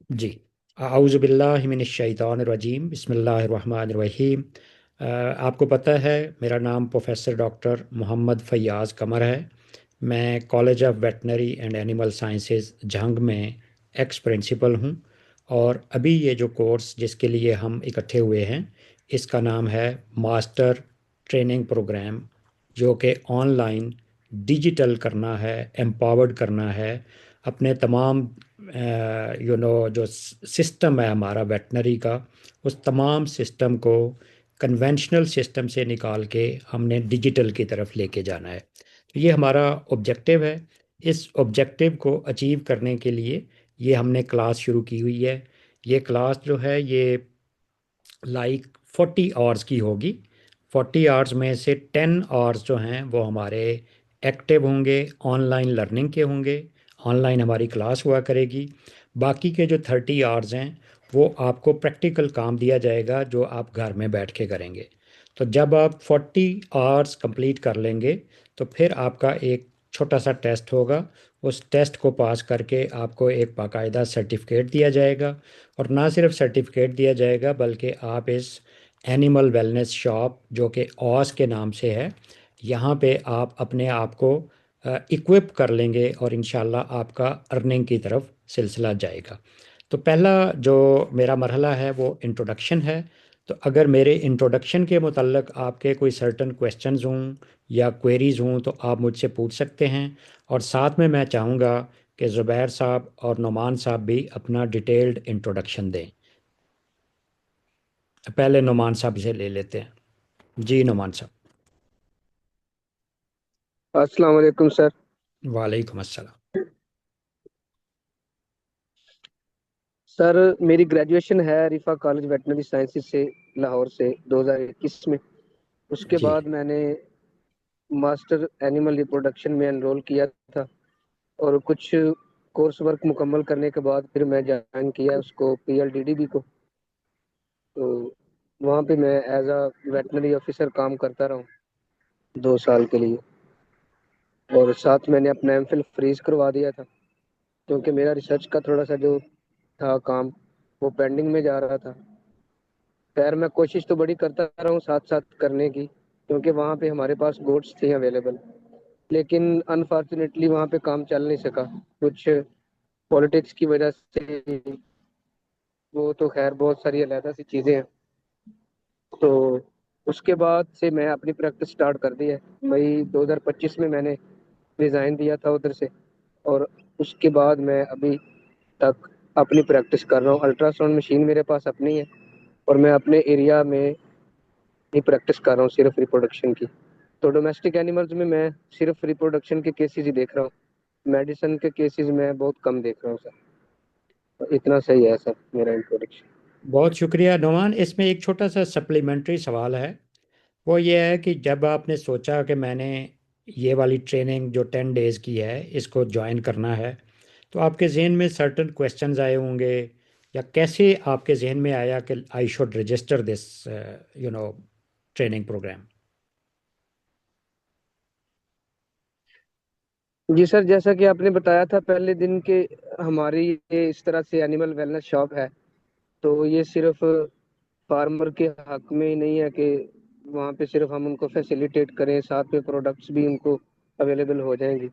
जी। आउज़ुबिल्लाहिमिनश्शैतानिर्रजीम बिस्मिल्लाहिर्रहमानिर्रहीम। आपको पता है मेरा नाम प्रोफेसर डॉक्टर मोहम्मद फ़ैयाज़ कमर है। मैं college of veterinary and animal sciences Jhang में एक्स प्रिंसिपल हूँ। और अभी ये जो कोर्स जिसके लिए हम इकट्ठे हुए हैं इसका नाम है मास्टर ट्रेनिंग प्रोग्राम, जो कि ऑनलाइन डिजिटल करना है, एम्पावर्ड करना है। अपने तमाम जो सिस्टम है हमारा वेटनरी का, उस तमाम सिस्टम को कन्वेंशनल सिस्टम से निकाल के हमने डिजिटल की तरफ लेके जाना है। तो ये हमारा ऑब्जेक्टिव है। इस ऑब्जेक्टिव को अचीव करने के लिए ये हमने क्लास शुरू की हुई है। ये क्लास जो है ये 40 आवर्स की होगी। 40 आवर्स में से 10 आवर्स जो हैं वो हमारे एक्टिव होंगे, ऑनलाइन लर्निंग के होंगे, ऑनलाइन हमारी क्लास हुआ करेगी। बाकी के जो 30 आवर्स हैं वो आपको प्रैक्टिकल काम दिया जाएगा जो आप घर में बैठ के करेंगे। तो जब आप 40 आवर्स कंप्लीट कर लेंगे तो फिर आपका एक छोटा सा टेस्ट होगा। उस टेस्ट को पास करके आपको एक बाकायदा सर्टिफिकेट दिया जाएगा। और ना सिर्फ सर्टिफिकेट दिया जाएगा बल्कि आप इस एनिमल वेलनेस शॉप जो कि ऑस के नाम से है, यहाँ पे आप अपने आप को इक्विप कर लेंगे और इंशाल्लाह आपका अर्निंग की तरफ सिलसिला जाएगा। तो पहला जो मेरा मरहला है वो इंट्रोडक्शन है। तो अगर मेरे इंट्रोडक्शन के मुतल्लिक आपके कोई सर्टन क्वेश्चंस हों या क्वेरीज़ हों तो आप मुझसे पूछ सकते हैं। और साथ में मैं चाहूँगा कि ज़ुबैर साहब और नुमान साहब भी अपना डिटेल्ड इंट्रोडक्शन दें। पहले नुमान साहब से ले लेते हैं। जी नुमान साहब। अस्सलाम वालेकुम सर। वालेकुम अस्सलाम। सर मेरी ग्रेजुएशन है रिफा कॉलेज वेटनरी साइंसेज से, लाहौर से 2021 में। उसके जी। बाद मैंने मास्टर एनिमल रिप्रोडक्शन में एनरोल किया था, और कुछ कोर्स वर्क मुकम्मल करने के बाद फिर मैं ज्वाइन किया उसको पीएलडीडीबी को। तो वहाँ पे मैं एज अ वेटनरी ऑफिसर काम करता रहा हूँ 2 साल के लिए। और साथ मैंने अपना एमफिल फ्रीज करवा दिया था, क्योंकि मेरा रिसर्च का थोड़ा सा जो था काम, वो पेंडिंग में जा रहा था। खैर मैं कोशिश तो बड़ी करता रहा हूँ साथ साथ करने की, क्योंकि वहाँ पे हमारे पास गोट्स थे अवेलेबल। लेकिन अनफॉर्चुनेटली वहाँ पे काम चल नहीं सका, कुछ पॉलिटिक्स की वजह से। वो तो खैर बहुत सारी अलग सी चीज़ें हैं। तो उसके बाद से मैं अपनी प्रैक्टिस स्टार्ट कर दी है। मई 2025 में मैंने रिज़ाइन दिया था उधर से, और उसके बाद मैं अभी तक अपनी प्रैक्टिस कर रहा हूँ। अल्ट्रासाउंड मशीन मेरे पास अपनी है, और मैं अपने एरिया में ही प्रैक्टिस कर रहा हूँ सिर्फ रिप्रोडक्शन की। तो डोमेस्टिक एनिमल्स में मैं सिर्फ रिप्रोडक्शन के केसेस ही देख रहा हूँ। मेडिसिन के केसेस मैं बहुत कम देख रहा हूँ सर। तो इतना सही है सर मेरा इंट्रोडक्शन। बहुत शुक्रिया नुमान। इसमें एक छोटा सा सप्लीमेंट्री सवाल है। वो ये है कि जब आपने सोचा कि मैंने ये वाली ट्रेनिंग जो 10 डेज़ की है इसको ज्वाइन करना है, तो आपके जहन में सर्टन क्वेश्चंस आए होंगे, या कैसे आपके जहन में आया कि I should register this you know training programme. जी सर, जैसा कि आपने बताया था पहले दिन के, हमारी ये इस तरह से एनिमल वेलनेस शॉप है। तो ये सिर्फ फार्मर के हक में ही नहीं है कि वहाँ पे सिर्फ हम उनको फैसिलिटेट करें, साथ में प्रोडक्ट्स भी उनको अवेलेबल हो जाएंगी।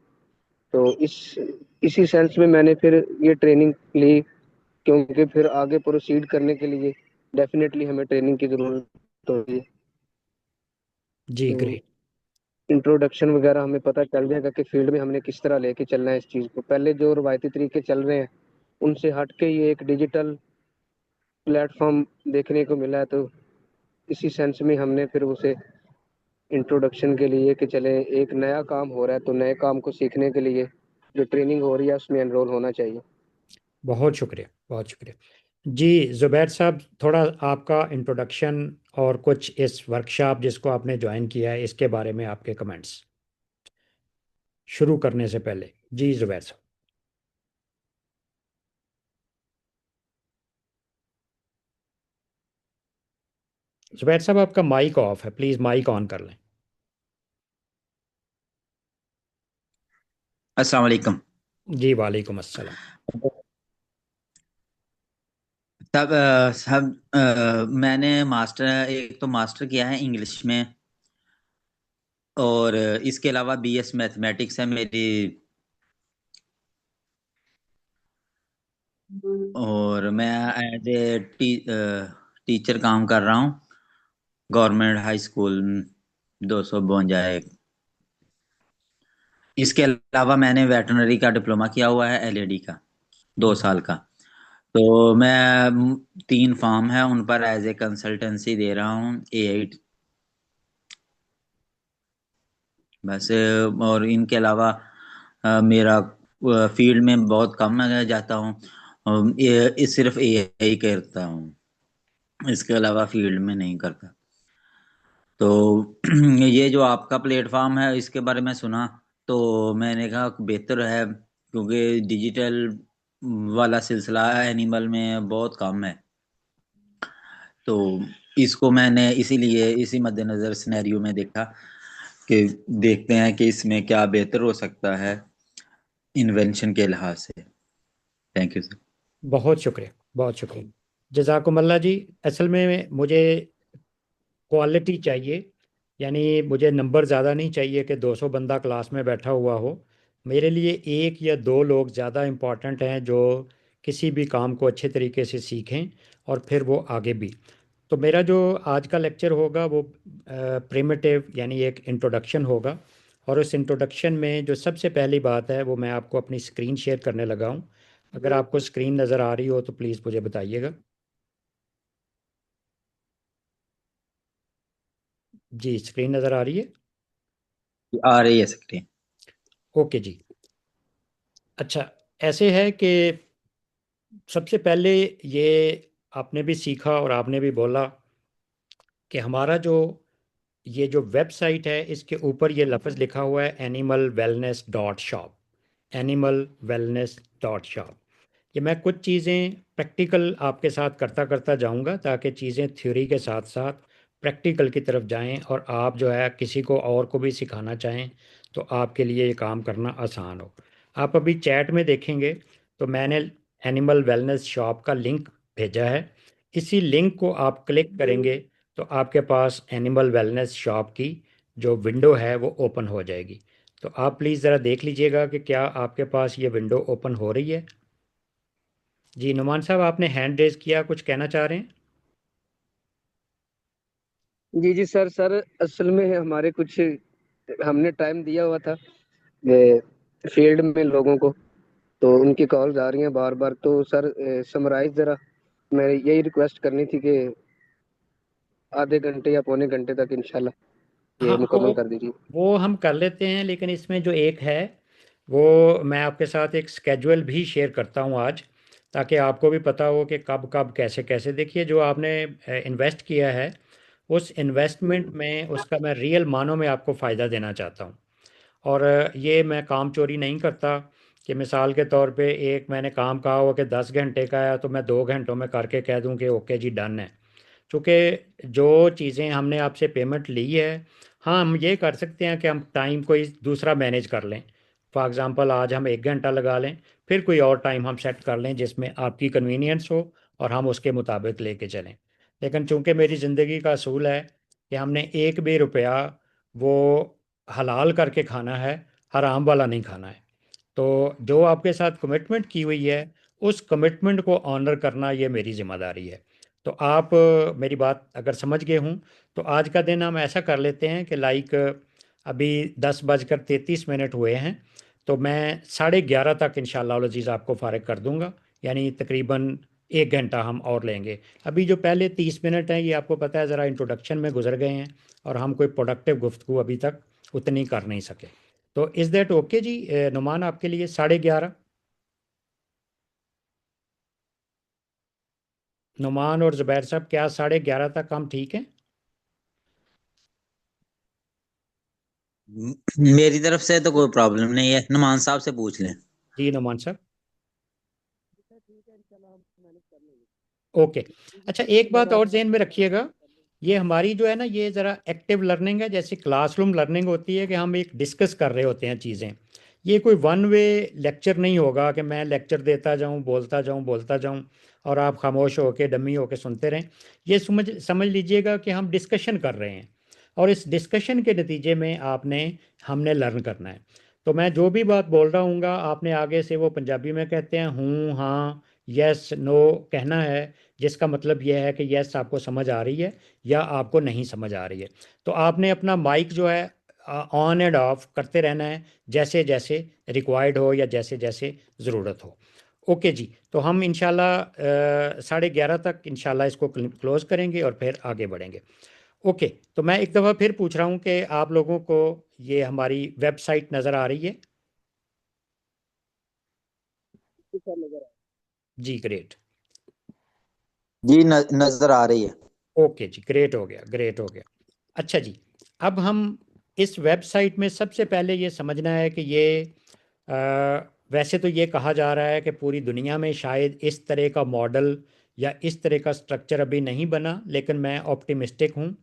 तो इसी सेंस में मैंने फिर ये ट्रेनिंग ली, क्योंकि फिर आगे प्रोसीड करने के लिए डेफिनेटली हमें ट्रेनिंग की ज़रूरत होगी। जी तो ग्रेट। इंट्रोडक्शन वगैरह हमें पता चल जाएगा कि फील्ड में हमने किस तरह लेके चलना है इस चीज़ को। पहले जो रवायती तरीके चल रहे हैं उनसे हट के ये एक डिजिटल प्लेटफॉर्म देखने को मिला है। तो इसी सेंस में हमने फिर उसे इंट्रोडक्शन के लिए कि चले एक नया काम हो रहा है, तो नए काम को सीखने के लिए जो ट्रेनिंग हो रही है उसमें एनरोल होना चाहिए। बहुत शुक्रिया, बहुत शुक्रिया। जी ज़ुबैर साहब, थोड़ा आपका इंट्रोडक्शन और कुछ इस वर्कशॉप जिसको आपने ज्वाइन किया है इसके बारे में आपके कमेंट्स शुरू करने से पहले। जी ज़ुबैर साहब। ज़ुबैर साहब आपका माइक ऑफ है, प्लीज़ माइक ऑन कर लें। अस्सलाम वालेकुम। जी वालेकुम अस्सलाम। मैंने एक तो मास्टर किया है इंग्लिश में, और इसके अलावा बीएस मैथमेटिक्स है मेरी, और मैं एज ए टीचर काम कर रहा हूँ गवर्नमेंट हाई स्कूल 252 है। इसके अलावा मैंने वेटरनरी का डिप्लोमा किया हुआ है, एलएडी का, 2 साल का। तो मैं 3 फार्म है उन पर एज ए कंसल्टेंसी दे रहा हूँ, ए8 बस। और इनके अलावा मेरा फील्ड में बहुत कम मैं जाता हूँ, सिर्फ एआई करता हूँ, इसके अलावा फील्ड में नहीं करता। तो ये जो आपका प्लेटफॉर्म है इसके बारे में सुना, तो मैंने कहा बेहतर है, क्योंकि डिजिटल वाला सिलसिला एनिमल में बहुत कम है। तो इसको मैंने इसीलिए इसी मद्देनजर सिनेरियो में देखा कि देखते हैं कि इसमें क्या बेहतर हो सकता है इन्वेंशन के लिहाज से। Thank you sir. बहुत शुक्रिया, बहुत शुक्रिया। जज़ाकुमुल्लाह जी। असल में मुझे क्वालिटी चाहिए, यानी मुझे नंबर ज़्यादा नहीं चाहिए कि 200 बंदा क्लास में बैठा हुआ हो। मेरे लिए एक या दो लोग ज़्यादा इम्पॉर्टेंट हैं जो किसी भी काम को अच्छे तरीके से सीखें और फिर वो आगे भी। तो मेरा जो आज का लेक्चर होगा वो प्रिमिटिव यानी एक इंट्रोडक्शन होगा। और उस इंट्रोडक्शन में जो सबसे पहली बात है वो मैं आपको अपनी स्क्रीन शेयर करने लगा हूँ। अगर आपको स्क्रीन नज़र आ रही हो तो प्लीज़ मुझे बताइएगा। जी, स्क्रीन नज़र आ रही है? आ रही है सकती। ओके जी। अच्छा, ऐसे है कि सबसे पहले ये आपने भी सीखा और आपने भी बोला कि हमारा जो ये जो वेबसाइट है इसके ऊपर ये लफ्ज़ लिखा हुआ है animal wellness dot shop. Animal wellness dot shop. ये मैं कुछ चीज़ें प्रैक्टिकल आपके साथ करता करता जाऊंगा ताकि चीज़ें थ्योरी के साथ साथ प्रैक्टिकल की तरफ जाएं और आप जो है किसी को और को भी सिखाना चाहें तो आपके लिए ये काम करना आसान हो। आप अभी चैट में देखेंगे तो मैंने एनिमल वेलनेस शॉप का लिंक भेजा है। इसी लिंक को आप क्लिक करेंगे तो आपके पास एनिमल वेलनेस शॉप की जो विंडो है वो ओपन हो जाएगी। तो आप प्लीज़ ज़रा देख लीजिएगा कि क्या आपके पास ये विंडो ओपन हो रही है। जी नुमान साहब, आपने हैंड रेज किया, कुछ कहना चाह रहे हैं? जी जी सर। सर असल में हमारे कुछ हमने टाइम दिया हुआ था फील्ड में लोगों को, तो उनकी कॉल्स आ रही हैं बार बार। तो सर समराइज जरा, मैं यही रिक्वेस्ट करनी थी कि आधे घंटे या पौने घंटे तक इंशाल्लाह ये हाँ, मुकम्मल कर दीजिए। वो हम कर लेते हैं, लेकिन इसमें जो एक है वो मैं आपके साथ एक स्केजुअल भी शेयर करता हूँ आज, ताकि आपको भी पता हो कि कब कब कैसे कैसे। देखिए, जो आपने इन्वेस्ट किया है उस इन्वेस्टमेंट में उसका मैं रियल मानों में आपको फ़ायदा देना चाहता हूँ। और ये मैं काम चोरी नहीं करता कि मिसाल के तौर पे एक मैंने काम कहा हो कि 10 घंटे का है तो मैं 2 घंटों में करके कह दूं कि ओके जी डन है। क्योंकि जो चीज़ें हमने आपसे पेमेंट ली है, हाँ हम ये कर सकते हैं कि हम टाइम कोई दूसरा मैनेज कर लें। फॉर एग्ज़ाम्पल आज हम 1 घंटा लगा लें, फिर कोई और टाइम हम सेट कर लें जिसमें आपकी कन्वीनियंस हो और हम उसके मुताबिक लेके चलें। लेकिन चूंकि मेरी ज़िंदगी का असूल है कि हमने एक भी रुपया वो हलाल करके खाना है, हराम वाला नहीं खाना है। तो जो आपके साथ कमिटमेंट की हुई है उस कमिटमेंट को ऑनर करना ये मेरी जिम्मेदारी है। तो आप मेरी बात अगर समझ गए हूँ तो आज का दिन हम ऐसा कर लेते हैं कि लाइक अभी 10:33 हुए हैं, तो मैं 11:30 तक इंशाल्लाह अज़ीज़ आपको फ़ारिग कर दूंगा। यानी तकरीबन 1 घंटा हम और लेंगे। अभी जो पहले 30 मिनट हैं ये आपको पता है ज़रा इंट्रोडक्शन में गुजर गए हैं और हम कोई प्रोडक्टिव गुफ्तगू अभी तक उतनी कर नहीं सके। तो इज़ दैट ओके जी? नुमान, आपके लिए 11:30? नुमान और ज़ुबैर साहब, क्या 11:30 तक हम ठीक हैं? मेरी तरफ से तो कोई प्रॉब्लम नहीं है, नुमान साहब से पूछ लें। जी नुमान साहब। ओके। अच्छा, एक बात और जहन में रखिएगा, ये हमारी जो है ना ये ज़रा एक्टिव लर्निंग है, जैसे क्लासरूम लर्निंग होती है कि हम एक डिस्कस कर रहे होते हैं चीज़ें। ये कोई वन वे लेक्चर नहीं होगा कि मैं लेक्चर देता जाऊं, बोलता जाऊं और आप खामोश होकर डमी होकर सुनते रहें। ये समझ समझ लीजिएगा कि हम डिस्कशन कर रहे हैं और इस डिस्कशन के नतीजे में हमने लर्न करना है। तो मैं जो भी बात बोल रहा हूँ आपने आगे से, वो पंजाबी में कहते हैं हूँ हाँ यस नो कहना है, जिसका मतलब यह है कि यस आपको समझ आ रही है या आपको नहीं समझ आ रही है। तो आपने अपना माइक जो है ऑन एंड ऑफ करते रहना है, जैसे जैसे रिक्वायर्ड हो या जैसे जैसे ज़रूरत हो। ओके जी, तो हम इंशाल्लाह 11:30 तक इंशाल्लाह इसको क्लोज़ करेंगे और फिर आगे बढ़ेंगे। ओके, तो मैं एक दफ़ा फिर पूछ रहा हूँ कि आप लोगों को ये हमारी वेबसाइट नज़र आ रही है? जी ग्रेट। जी नजर आ रही है। ओके जी, ग्रेट हो गया, ग्रेट हो गया। अच्छा जी, अब हम इस वेबसाइट में सबसे पहले ये समझना है कि वैसे तो ये कहा जा रहा है कि पूरी दुनिया में शायद इस तरह का मॉडल या इस तरह का स्ट्रक्चर अभी नहीं बना, लेकिन मैं ऑप्टिमिस्टिक हूँ।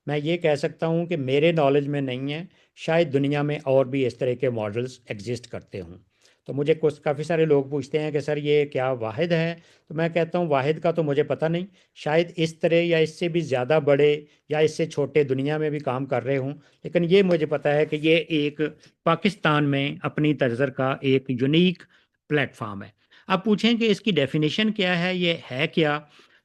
मैं ये कह सकता हूँ कि मेरे नॉलेज में नहीं है, शायद दुनिया में और भी इस तरह के मॉडल्स एग्जिस्ट करते हों। तो मुझे कुछ काफ़ी सारे लोग पूछते हैं कि सर ये क्या वाहिद है? तो मैं कहता हूँ वाहिद का तो मुझे पता नहीं, शायद इस तरह या इससे भी ज़्यादा बड़े या इससे छोटे दुनिया में भी काम कर रहे हों, लेकिन ये मुझे पता है कि ये एक पाकिस्तान में अपनी तर्ज का एक यूनिक प्लेटफॉर्म है। अब पूछें कि इसकी डेफिनेशन क्या है, ये है क्या?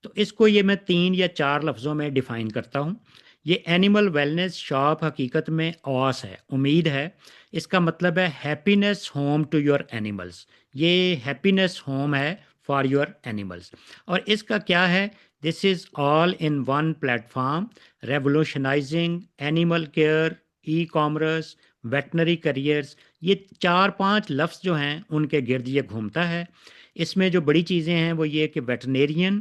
तो इसको ये मैं 3 या 4 लफ्ज़ों में डिफ़ाइन करता हूँ। ये एनिमल वेलनेस शॉप हकीकत में ऑस है, उम्मीद है। इसका मतलब है happiness home to your animals. ये हैप्पीनेस होम है फॉर योर एनिमल्स। और इसका क्या है? This is all in one platform revolutionising animal care, e commerce, veterinary careers. ये 4-5 लफ्ज़ जो हैं उनके गिर्द ये घूमता है। इसमें जो बड़ी चीज़ें हैं वो ये कि वेटनेरियन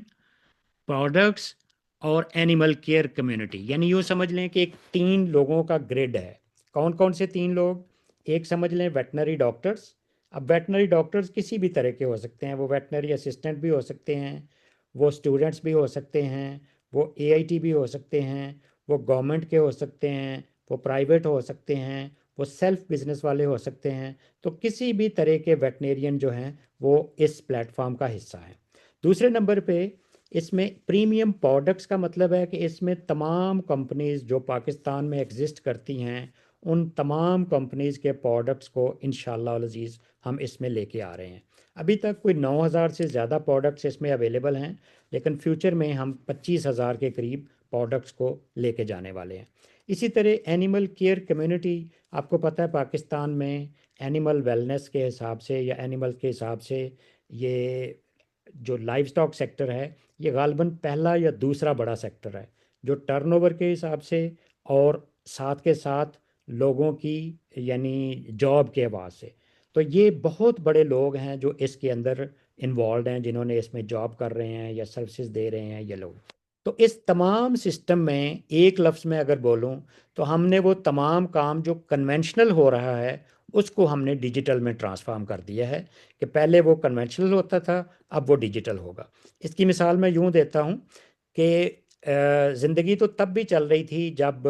प्रोडक्ट्स और एनिमल केयर कम्युनिटी, यानी यूँ समझ लें कि एक 3 लोगों का ग्रिड है। कौन कौन से 3 लोग? एक समझ लें वेटनरी डॉक्टर्स। अब वेटनरी डॉक्टर्स किसी भी तरह के हो सकते हैं, वो वेटनरी असिस्टेंट भी हो सकते हैं, वो स्टूडेंट्स भी हो सकते हैं, वो एआईटी भी हो सकते हैं, वो गवर्नमेंट के हो सकते हैं, वो प्राइवेट हो सकते हैं, वो सेल्फ बिजनेस वाले हो सकते हैं। तो किसी भी तरह के वेटनेरियन जो हैं वो इस प्लेटफॉर्म का हिस्सा हैं। दूसरे नंबर पे इसमें प्रीमियम प्रोडक्ट्स का मतलब है कि इसमें तमाम कंपनीज जो पाकिस्तान में एग्जिस्ट करती हैं, उन तमाम कंपनीज के प्रोडक्ट्स को इंशाल्लाह अज़ीज़ हम इसमें लेके आ रहे हैं। अभी तक कोई 9,000 से ज़्यादा प्रोडक्ट्स इसमें अवेलेबल हैं, लेकिन फ्यूचर में हम 25,000 के करीब प्रोडक्ट्स को लेके जाने वाले हैं। इसी तरह एनिमल केयर कम्युनिटी, आपको पता है पाकिस्तान में एनिमल वेलनेस के हिसाब से या एनिमल के हिसाब से ये जो लाइव स्टॉक सेक्टर है ये गालबन पहला या दूसरा बड़ा सेक्टर है, जो टर्नओवर के हिसाब से और साथ के साथ लोगों की यानी जॉब के हवाले से। तो ये बहुत बड़े लोग हैं जो इसके अंदर इन्वॉल्व हैं, जिन्होंने इसमें जॉब कर रहे हैं या सर्विसेज दे रहे हैं ये लोग। तो इस तमाम सिस्टम में एक लफ्ज़ में अगर बोलूं तो हमने वो तमाम काम जो कन्वेंशनल हो रहा है उसको हमने डिजिटल में ट्रांसफॉर्म कर दिया है, कि पहले वो कन्वेंशनल होता था, अब वो डिजिटल होगा। इसकी मिसाल मैं यूँ देता हूँ कि ज़िंदगी तो तब भी चल रही थी जब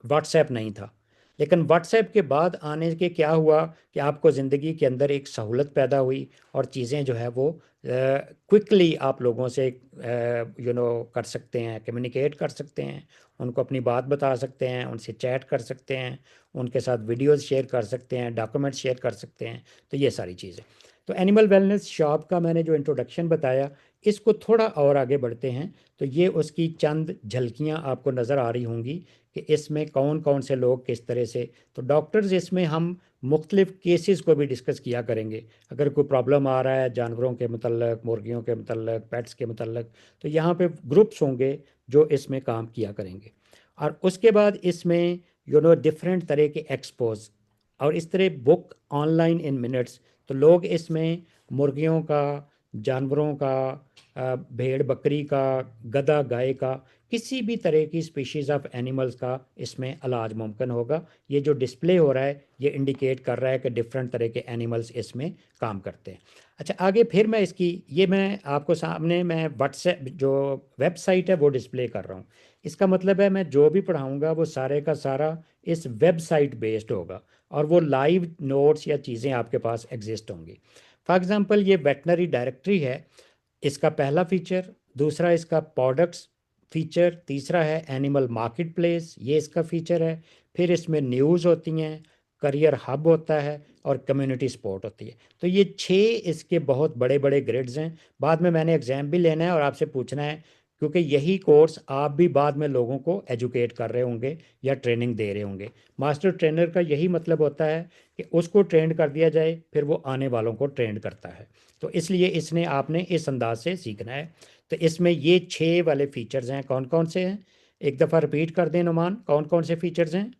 व्हाट्सएप नहीं था, लेकिन व्हाट्सएप के बाद आने के क्या हुआ कि आपको ज़िंदगी के अंदर एक सहूलत पैदा हुई और चीज़ें जो है वो क्विकली आप लोगों से कर सकते हैं, कम्युनिकेट कर सकते हैं, उनको अपनी बात बता सकते हैं, उनसे चैट कर सकते हैं, उनके साथ वीडियोस शेयर कर सकते हैं, डॉक्यूमेंट्स शेयर कर सकते हैं। तो ये सारी चीज़ें। तो एनिमल वेलनेस शॉप का मैंने जो इंट्रोडक्शन बताया, इसको थोड़ा और आगे बढ़ते हैं तो ये उसकी चंद झलकियाँ आपको नज़र आ रही होंगी कि इसमें कौन कौन से लोग किस तरह से। तो डॉक्टर्स, इसमें हम मुख्तलिफ़ केसेस को भी डिस्कस किया करेंगे। अगर कोई प्रॉब्लम आ रहा है जानवरों के मतलब, मुर्गियों के मतलब, पेट्स के मतलब, तो यहाँ पे ग्रुप्स होंगे जो इसमें काम किया करेंगे। और उसके बाद इसमें डिफरेंट तरह के एक्सपोज और इस तरह बुक ऑनलाइन इन मिनट्स। तो लोग इसमें मुर्गियों का, जानवरों का, भेड़ बकरी का, गधा गाय का, किसी भी तरह की स्पीशीज़ ऑफ एनिमल्स का इसमें इलाज मुमकिन होगा। ये जो डिस्प्ले हो रहा है ये इंडिकेट कर रहा है कि डिफरेंट तरह के एनिमल्स इसमें काम करते हैं। अच्छा, आगे फिर मैं मैं आपको सामने मैं व्हाट्सएप जो वेबसाइट है वो डिस्प्ले कर रहा हूँ। इसका मतलब है मैं जो भी पढ़ाऊँगा वो सारे का सारा इस वेबसाइट बेस्ड होगा। और वो लाइव नोट्स या चीज़ें आपके पास एग्जिस्ट होंगी। फॉर एग्ज़ाम्पल ये वेटनरी डायरेक्टरी है, इसका पहला फीचर, दूसरा इसका प्रोडक्ट्स फीचर, तीसरा है एनिमल मार्केट प्लेस, ये इसका फीचर है। फिर इसमें न्यूज़ होती हैं, करियर हब होता है और कम्युनिटी सपोर्ट होती है। तो ये 6 इसके बहुत बड़े बड़े ग्रिड्स हैं। बाद में मैंने एग्ज़ाम भी लेना है और आपसे पूछना है, क्योंकि यही कोर्स आप भी बाद में लोगों को एजुकेट कर रहे होंगे या ट्रेनिंग दे रहे होंगे। मास्टर ट्रेनर का यही मतलब होता है कि उसको ट्रेंड कर दिया जाए, फिर वो आने वालों को ट्रेंड करता है। तो इसलिए इसने आपने इस अंदाज से सीखना है। तो इसमें ये 6 वाले फीचर्स हैं। कौन कौन से हैं? एक दफ़ा रिपीट कर दें नुमान, कौन कौन से फीचर्स हैं?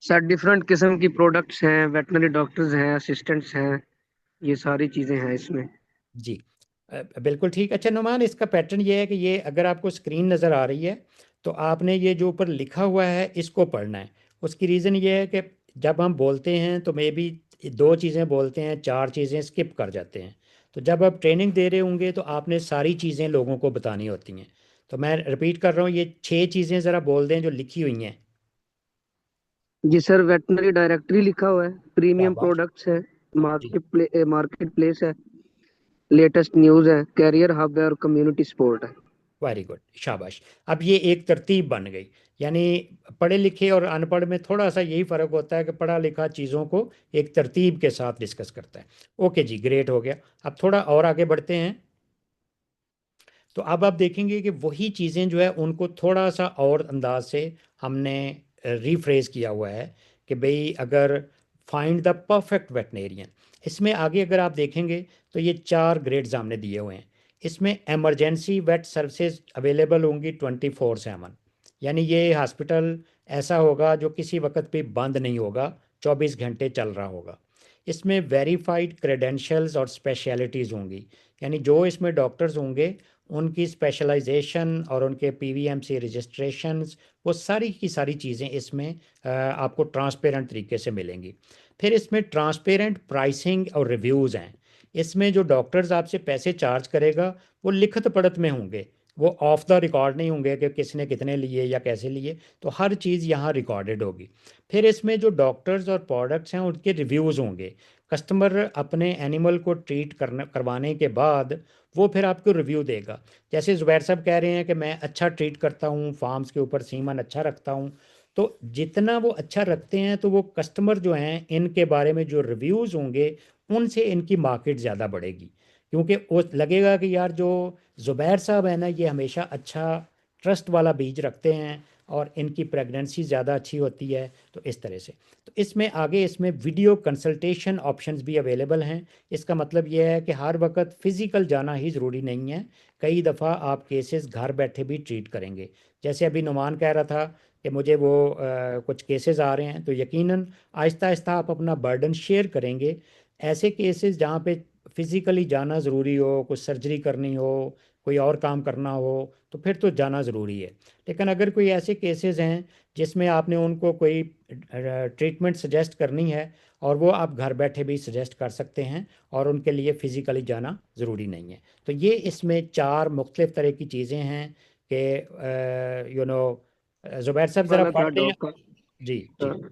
सर डिफरेंट किस्म की प्रोडक्ट्स हैं, वेटनरी डॉक्टर्स हैं, असिस्टेंट्स हैं, ये सारी चीज़ें हैं इसमें। जी, बिल्कुल ठीक। अच्छा नुमान, इसका पैटर्न ये है कि ये अगर आपको स्क्रीन नज़र आ रही है तो आपने ये जो ऊपर लिखा हुआ है इसको पढ़ना है। उसकी रीज़न ये है कि जब हम बोलते हैं तो मे बी 2 चीज़ें बोलते हैं, 4 चीज़ें स्किप कर जाते हैं। तो जब आप ट्रेनिंग दे रहे होंगे तो आपने सारी चीज़ें लोगों को बतानी होती हैं। तो मैं रिपीट कर रहा हूँ, ये 6 चीज़ें ज़रा बोल दें जो लिखी हुई हैं। जी सर, वेटनरी डायरेक्टरी लिखा हुआ है, प्रीमियम शाबाश प्रोडक्ट्स है, जी, मार्केट प्लेस है, लेटेस्ट न्यूज़ है, कैरियर हब है और कम्युनिटी सपोर्ट है। वेरी गुड, शाबाश। अब ये एक तरतीब बन गई। यानी पढ़े लिखे और अनपढ़ में थोड़ा सा यही फ़र्क होता है कि पढ़ा लिखा चीज़ों को एक तरतीब के साथ डिस्कस करता है। ओके जी, ग्रेट हो गया। अब थोड़ा और आगे बढ़ते हैं। तो अब आप देखेंगे कि वही चीज़ें जो है उनको थोड़ा सा और अंदाज से हमने रीफ्रेज किया हुआ है कि भाई अगर फाइंड द परफेक्ट वेटनेरियन, इसमें आगे अगर आप देखेंगे तो ये 4 ग्रेड्स हमने दिए हुए हैं। इसमें एमरजेंसी वेट सर्विसेज अवेलेबल होंगी 24/7, यानी ये हॉस्पिटल ऐसा होगा जो किसी वक्त पे बंद नहीं होगा, 24 घंटे चल रहा होगा। इसमें वेरीफाइड क्रेडेंशियल्स और स्पेशलिटीज़ होंगी, यानी जो इसमें डॉक्टर्स होंगे उनकी स्पेशलाइजेशन और उनके पीवीएमसी रजिस्ट्रेशंस, वो सारी की सारी चीज़ें इसमें आपको ट्रांसपेरेंट तरीके से मिलेंगी। फिर इसमें ट्रांसपेरेंट प्राइसिंग और रिव्यूज़ हैं। इसमें जो डॉक्टर्स आपसे पैसे चार्ज करेगा वो लिखत पढ़त में होंगे, वो ऑफ द रिकॉर्ड नहीं होंगे कि किसने कितने लिए या कैसे लिए। तो हर चीज़ यहाँ रिकॉर्डेड होगी। फिर इसमें जो डॉक्टर्स और प्रोडक्ट्स हैं उनके रिव्यूज़ होंगे। कस्टमर अपने एनिमल को ट्रीट करवाने के बाद वो फिर आपको रिव्यू देगा। जैसे ज़ुबैर साहब कह रहे हैं कि मैं अच्छा ट्रीट करता हूँ, फार्म्स के ऊपर सीमन अच्छा रखता हूँ। तो जितना वो अच्छा रखते हैं तो वो कस्टमर जो हैं इनके बारे में जो रिव्यूज़ होंगे उनसे इनकी मार्केट ज़्यादा बढ़ेगी। क्योंकि वो लगेगा कि यार जो ज़ुबैर साहब है ना, ये हमेशा अच्छा ट्रस्ट वाला बीज रखते हैं और इनकी प्रेगनेंसी ज़्यादा अच्छी होती है। तो इस तरह से, तो इसमें आगे इसमें वीडियो कंसल्टेशन ऑप्शंस भी अवेलेबल हैं। इसका मतलब यह है कि हर वक्त फ़िज़िकल जाना ही ज़रूरी नहीं है। कई दफ़ा आप केसेस घर बैठे भी ट्रीट करेंगे। जैसे अभी नुमान कह रहा था कि मुझे वो कुछ केसेस आ रहे हैं, तो यकीनन आहिस्ता आहिस्ता आप अपना बर्डन शेयर करेंगे। ऐसे केसेस जहाँ पे फिज़िकली जाना ज़रूरी हो, कुछ सर्जरी करनी हो, कोई और काम करना हो, तो फिर तो जाना ज़रूरी है। लेकिन अगर कोई ऐसे केसेस हैं जिसमें आपने उनको कोई ट्रीटमेंट सजेस्ट करनी है और वो आप घर बैठे भी सजेस्ट कर सकते हैं और उनके लिए फ़िज़िकली जाना ज़रूरी नहीं है। तो ये इसमें 4 मुख्तलिफ़ तरह की चीज़ें हैं कि ज़ुबैर साहब ज़रा वाला था पढ़ते हैं। डॉग का। जी जी, हाँ।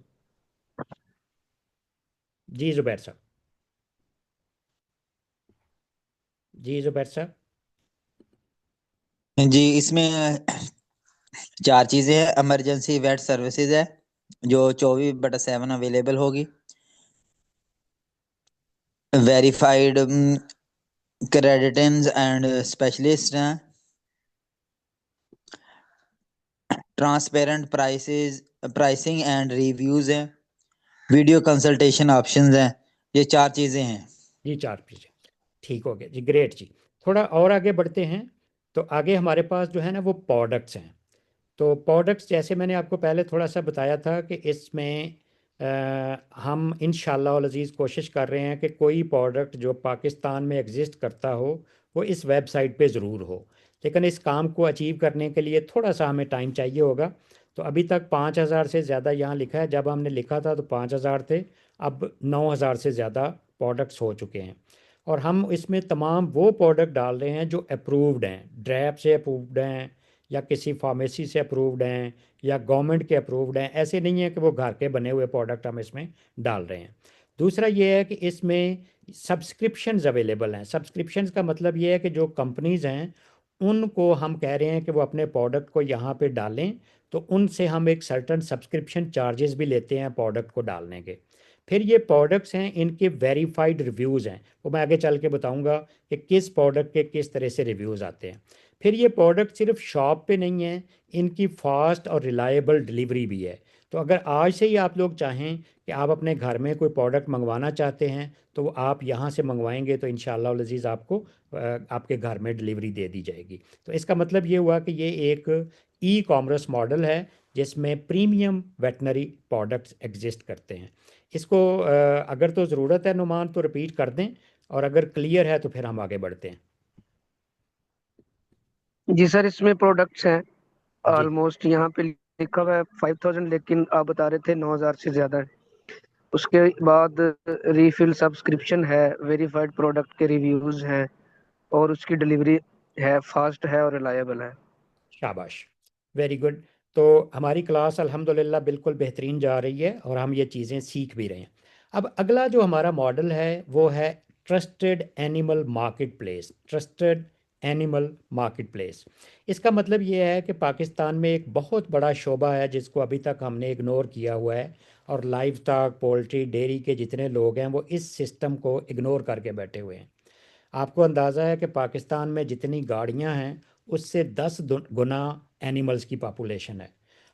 जी ज़ुबैर साहब, जी ज़ुबैर साहब। जी, इसमें 4 चीजें हैं। इमरजेंसी वेट सर्विसेज है जो 24/7 अवेलेबल होगी। वेरीफाइड क्रेडिटेंस एंड स्पेशलिस्ट हैं। ट्रांसपेरेंट प्राइसिंग एंड रिव्यूज हैं। वीडियो कंसल्टेशन ऑप्शंस हैं। ये 4 चीजें हैं। जी 4 चीज़ें, ठीक हो गया जी, ग्रेट जी। थोड़ा और आगे बढ़ते हैं। तो आगे हमारे पास जो है ना वो प्रोडक्ट्स हैं। तो प्रोडक्ट्स जैसे मैंने आपको पहले थोड़ा सा बताया था कि इसमें हम इंशाल्लाह अज़ीज़ कोशिश कर रहे हैं कि कोई प्रोडक्ट जो पाकिस्तान में एग्जिस्ट करता हो वो इस वेबसाइट पे ज़रूर हो। लेकिन इस काम को अचीव करने के लिए थोड़ा सा हमें टाइम चाहिए होगा। तो अभी तक 5,000 से ज़्यादा यहाँ लिखा है, जब हमने लिखा था तो 5,000 थे, अब 9,000 से ज़्यादा प्रोडक्ट्स हो चुके हैं। और हम इसमें तमाम वो प्रोडक्ट डाल रहे हैं जो अप्रूव्ड हैं, ड्रैप से अप्रूव्ड हैं या किसी फार्मेसी से अप्रूव्ड हैं या गवर्नमेंट के अप्रूव्ड हैं। ऐसे नहीं है कि वो घर के बने हुए प्रोडक्ट हम इसमें डाल रहे हैं। दूसरा ये है कि इसमें सब्सक्रिप्शंस अवेलेबल हैं। सब्सक्रिप्शंस का मतलब ये है कि जो कंपनीज़ हैं उनको हम कह रहे हैं कि वो अपने प्रोडक्ट को यहाँ पे डालें, तो उनसे हम एक सर्टन सब्सक्रिप्शन चार्जेस भी लेते हैं प्रोडक्ट को डालने के। फिर ये प्रोडक्ट्स हैं, इनके वेरीफाइड रिव्यूज़ हैं, वो मैं आगे चल के बताऊंगा कि किस प्रोडक्ट के किस तरह से रिव्यूज़ आते हैं। फिर ये प्रोडक्ट सिर्फ शॉप पे नहीं है, इनकी फास्ट और रिलायबल डिलीवरी भी है। तो अगर आज से ही आप लोग चाहें कि आप अपने घर में कोई प्रोडक्ट मंगवाना चाहते हैं तो वो आप यहाँ से मंगवाएंगे तो इंशाअल्लाह अज़ीज़ आपको आपके घर में डिलीवरी दे दी जाएगी। तो इसका मतलब ये हुआ कि ये एक ई कॉमर्स मॉडल है जिसमें प्रीमियम वेटनरी प्रोडक्ट्स एग्जिस्ट करते हैं। इसको अगर तो ज़रूरत है नुमान तो रिपीट कर दें, और अगर क्लियर है तो फिर हम आगे बढ़ते हैं। जी सर, इसमें प्रोडक्ट्स हैं जी। ऑलमोस्ट, यहाँ पे लिखा हुआ है 5000, लेकिन आप बता रहे थे 9000 से ज्यादा है। उसके बाद रीफिल सब्सक्रिप्शन है, वेरीफाइड प्रोडक्ट के रिव्यूज हैं, और उसकी डिलीवरी है, फास्ट है और रिलायबल है। शाबाश, वेरी गुड। तो हमारी क्लास अल्हम्दुलिल्लाह बिल्कुल बेहतरीन जा रही है और हम ये चीज़ें सीख भी रहे हैं। अब अगला जो हमारा मॉडल है वो है trusted animal market place. Trusted animal market place, इसका मतलब ये है कि पाकिस्तान में एक बहुत बड़ा शोबा है जिसको अभी तक हमने इग्नोर किया हुआ है, और लाइव स्टॉक, पोल्ट्री, डेयरी के जितने लोग हैं वो इस सिस्टम को इग्नोर करके बैठे हुए हैं। आपको अंदाज़ा है कि पाकिस्तान में जितनी गाड़ियां हैं उससे 10 गुना एनिमल्स की पॉपुलेशन है।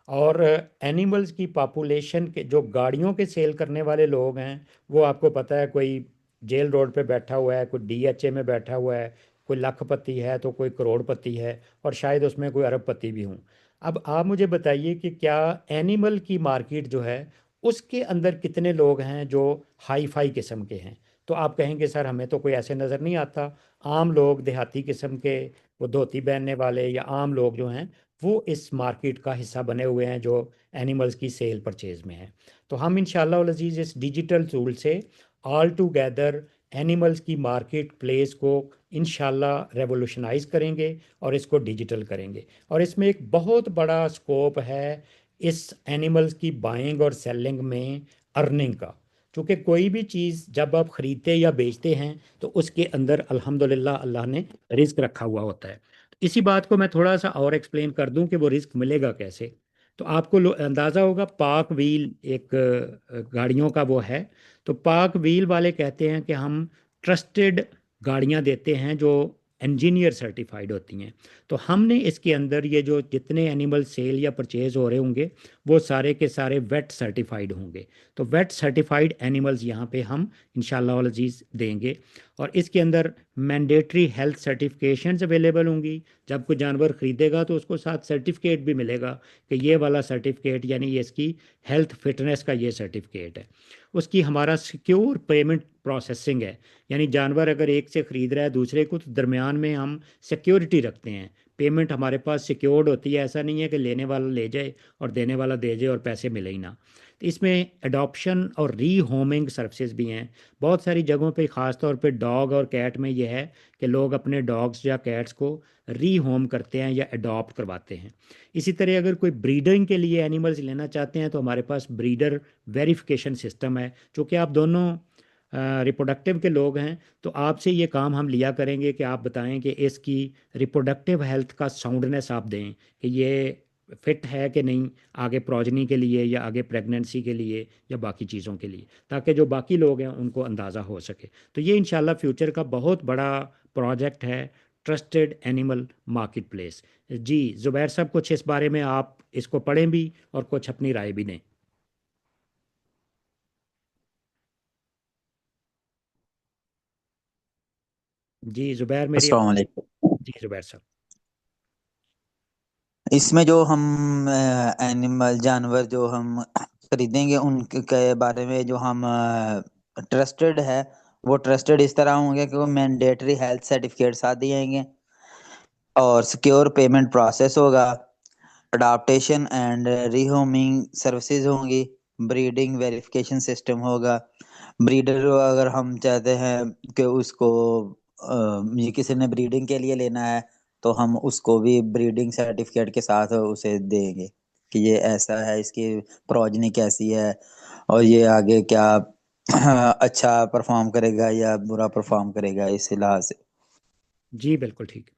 और एनिमल्स की पॉपुलेशन के जो गाड़ियों के सेल करने वाले लोग हैं वो आपको पता है, कोई जेल रोड पे बैठा हुआ है, कोई डीएचए में बैठा हुआ है, कोई लखपति है तो कोई करोड़पति है, और शायद उसमें कोई अरबपति भी हूँ। अब आप मुझे बताइए कि क्या एनिमल की मार्केट जो है उसके अंदर कितने लोग हैं जो हाई फाई किस्म के हैं? तो आप कहेंगे सर हमें तो कोई ऐसे नज़र नहीं आता। आम लोग, देहाती किस्म के, वो धोती पहनने वाले या आम लोग जो हैं वो इस मार्केट का हिस्सा बने हुए हैं जो एनिमल्स की सेल परचेज में है। तो हम इंशाल्लाह अल अज़ीज़ इस डिजिटल टूल से ऑल टुगेदर एनिमल्स की मार्केट प्लेस को इंशाल्लाह रेवोल्यूशनाइज करेंगे और इसको डिजिटल करेंगे। और इसमें एक बहुत बड़ा स्कोप है इस एनिमल्स की बाइंग और सेलिंग में अर्निंग का। क्योंकि कोई भी चीज़ जब आप ख़रीदते या बेचते हैं तो उसके अंदर अल्हम्दुलिल्लाह अल्लाह ने रिस्क रखा हुआ होता है। तो इसी बात को मैं थोड़ा सा और एक्सप्लेन कर दूं कि वो रिस्क मिलेगा कैसे। तो आपको अंदाज़ा होगा, पाक व्हील एक गाड़ियों का वो है। तो पाक व्हील वाले कहते हैं कि हम ट्रस्टेड गाड़ियां देते हैं जो इंजीनियर सर्टिफाइड होती हैं। तो हमने इसके अंदर ये जो जितने एनिमल सेल या परचेज हो रहे होंगे वो सारे के सारे वेट सर्टिफाइड होंगे। तो वेट सर्टिफाइड एनिमल्स यहाँ पे हम इंशाल्लाह अल अज़ीज़ देंगे। और इसके अंदर मैंडेटरी हेल्थ सर्टिफिकेशंस अवेलेबल होंगी। जब कोई जानवर ख़रीदेगा तो उसको साथ सर्टिफिकेट भी मिलेगा कि ये वाला सर्टिफिकेट यानी ये इसकी हेल्थ फिटनेस का ये सर्टिफिकेट है। उसकी हमारा सिक्योर पेमेंट प्रोसेसिंग है, यानी जानवर अगर एक से ख़रीद रहा है दूसरे को तो दरमियान में हम सिक्योरिटी रखते हैं। पेमेंट हमारे पास सिक्योर्ड होती है, ऐसा नहीं है कि लेने वाला ले जाए और देने वाला दे जाए और पैसे मिले ही ना। तो इसमें अडॉप्शन और री होमिंग सर्विसेज भी हैं। बहुत सारी जगहों पे ख़ास तौर पे डॉग और कैट में यह है कि लोग अपने डॉग्स या कैट्स को री होम करते हैं या अडॉप्ट करवाते हैं। इसी तरह अगर कोई ब्रीडिंग के लिए एनिमल्स लेना चाहते हैं तो हमारे पास ब्रीडर वेरिफिकेशन सिस्टम है। चूँकि आप दोनों रिप्रोडक्टिव के लोग हैं तो आपसे ये काम हम लिया करेंगे कि आप बताएं कि इसकी रिप्रोडक्टिव हेल्थ का साउंडनेस आप दें कि ये फिट है कि नहीं आगे प्रोजनी के लिए या आगे प्रेगनेंसी के लिए या बाकी चीज़ों के लिए, ताकि जो बाकी लोग हैं उनको अंदाज़ा हो सके। तो ये इंशाल्लाह फ्यूचर का बहुत बड़ा प्रोजेक्ट है, ट्रस्टेड एनिमल मार्केट प्लेस। जी ज़ुबैर साहब, कुछ इस बारे में आप इसको पढ़ें भी और कुछ अपनी राय भी दें। जी ज़ुबैर, मेरी अस्सलाम आवाज़। वालेकुम। जी ज़ुबैर साहब। इसमें जो हम एनिमल जानवर जो हम खरीदेंगे उनके के बारे में जो हम ट्रस्टेड है, वो ट्रस्टेड इस तरह होंगे कि वो मैंडेटरी हेल्थ सर्टिफिकेट साथ दिए जाएंगे और सिक्योर पेमेंट प्रोसेस होगा, अडाप्टेशन एंड रीहोमिंग सर्विसेज होंगी, ब्रीडिंग वेरिफिकेशन सिस्टम होगा। ब्रीडर अगर हम चाहते हैं कि उसको ये किसी ने ब्रीडिंग के लिए लेना है तो हम उसको भी ब्रीडिंग सर्टिफिकेट के साथ उसे देंगे कि ये ऐसा है, इसकी प्रोजनी कैसी है और ये आगे क्या अच्छा परफॉर्म करेगा या बुरा परफॉर्म करेगा इस लिहाज से। जी बिल्कुल ठीक।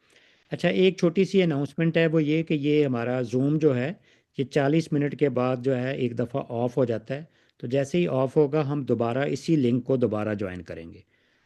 अच्छा, एक छोटी सी अनाउंसमेंट है, वो ये कि ये हमारा जूम जो है ये 40 मिनट के बाद जो है एक दफ़ा ऑफ हो जाता है। तो जैसे ही ऑफ होगा हम दोबारा इसी लिंक को दोबारा ज्वाइन करेंगे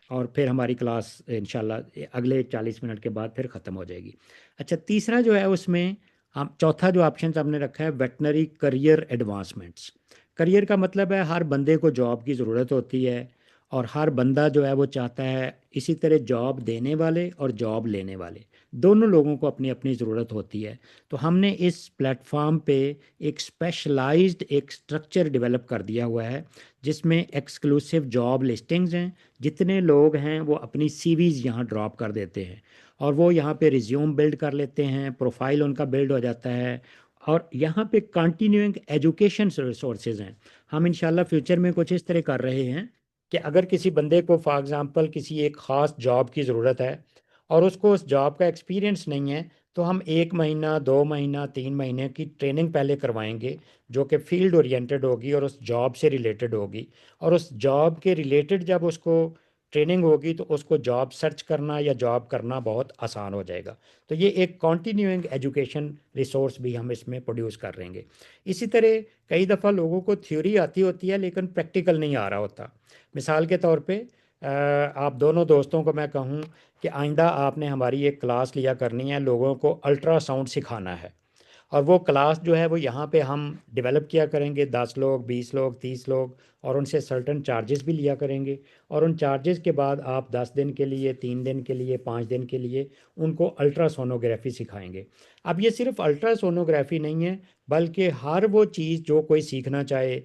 और फिर हमारी क्लास इंशाल्लाह अगले 40 मिनट के बाद फिर ख़त्म हो जाएगी। अच्छा, तीसरा जो है उसमें हम चौथा जो ऑप्शन हमने रखा है वेटनरी करियर एडवांसमेंट्स। करियर का मतलब है हर बंदे को जॉब की ज़रूरत होती है और हर बंदा जो है वो चाहता है इसी तरह जॉब देने वाले और जॉब लेने वाले दोनों लोगों को अपनी अपनी ज़रूरत होती है। तो हमने इस प्लेटफॉर्म पे एक स्पेशलाइज्ड एक स्ट्रक्चर डेवलप कर दिया हुआ है जिसमें एक्सक्लूसिव जॉब लिस्टिंग्स हैं। जितने लोग हैं वो अपनी सीवीज़ यहाँ ड्रॉप कर देते हैं और वो यहाँ पे रिज्यूम बिल्ड कर लेते हैं, प्रोफाइल उनका बिल्ड हो जाता है और यहाँ पे कंटिन्यूइंग एजुकेशन रिसोर्सेज हैं। हम इंशाल्लाह फ्यूचर में कुछ इस तरह कर रहे हैं कि अगर किसी बंदे को फॉर एग्ज़ाम्पल किसी एक ख़ास जॉब की ज़रूरत है और उसको उस जॉब का एक्सपीरियंस नहीं है तो हम 1 महीना 2 महीना 3 महीने की ट्रेनिंग पहले करवाएंगे जो कि फील्ड ओरिएंटेड होगी और उस जॉब से रिलेटेड होगी। और उस जॉब के रिलेटेड जब उसको ट्रेनिंग होगी तो उसको जॉब सर्च करना या जॉब करना बहुत आसान हो जाएगा। तो ये एक कॉन्टीन्यूइंग एजुकेशन रिसोर्स भी हम इसमें प्रोड्यूस कर रहेंगे। इसी तरह कई दफ़ा लोगों को थ्योरी आती होती है लेकिन प्रैक्टिकल नहीं आ रहा होता। मिसाल के तौर पे आप दोनों दोस्तों को मैं कहूँ कि आइंदा आपने हमारी एक क्लास लिया करनी है, लोगों को अल्ट्रासाउंड सिखाना है और वो क्लास जो है वो यहाँ पे हम डेवलप किया करेंगे, 10 लोग 20 लोग 30 लोग, और उनसे सर्टन चार्जेस भी लिया करेंगे। और उन चार्जेस के बाद आप 10 दिन के लिए 3 दिन के लिए 5 दिन के लिए उनको अल्ट्रासोनोग्राफी सिखाएंगे। अब ये सिर्फ अल्ट्रासोनोग्राफी नहीं है बल्कि हर वो चीज़ जो कोई सीखना चाहे,